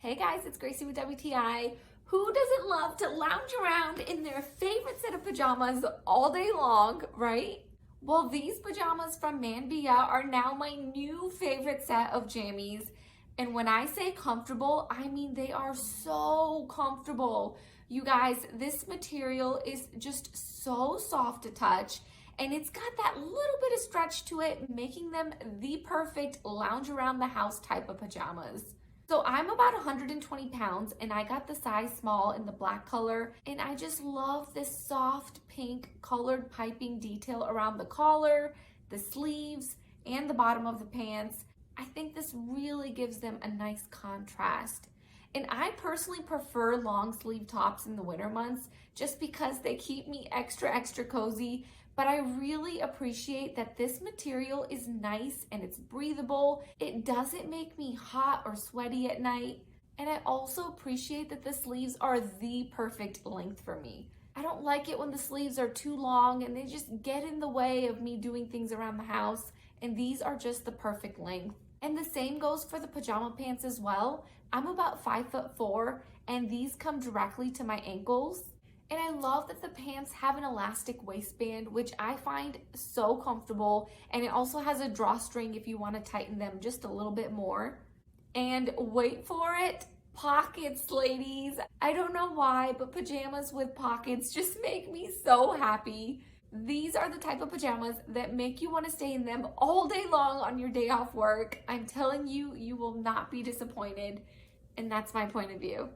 Hey guys, it's Gracie with WTI. Who doesn't love to lounge around in their favorite set of pajamas all day long, right? Well, these pajamas from MANBEIYA are now my new favorite set of jammies. And when I say comfortable, I mean they are so comfortable. You guys, this material is just so soft to touch, and it's got that little bit of stretch to it, making them the perfect lounge around the house type of pajamas. So I'm about 120 pounds and I got the size small in the black color, and I just love this soft pink colored piping detail around the collar, the sleeves, and the bottom of the pants. I think this really gives them a nice contrast. And I personally prefer long sleeve tops in the winter months just because they keep me extra cozy. But I really appreciate that this material is nice and it's breathable. It doesn't make me hot or sweaty at night. And I also appreciate that the sleeves are the perfect length for me. I don't like it when the sleeves are too long and they just get in the way of me doing things around the house. And these are just the perfect length. And the same goes for the pajama pants as well. I'm about 5'4" and these come directly to my ankles. And I love that the pants have an elastic waistband, which I find so comfortable. And it also has a drawstring if you want to tighten them just a little bit more. And wait for it, pockets, ladies. I don't know why, but pajamas with pockets just make me so happy. These are the type of pajamas that make you want to stay in them all day long on your day off work. I'm telling you, you will not be disappointed. And that's my point of view.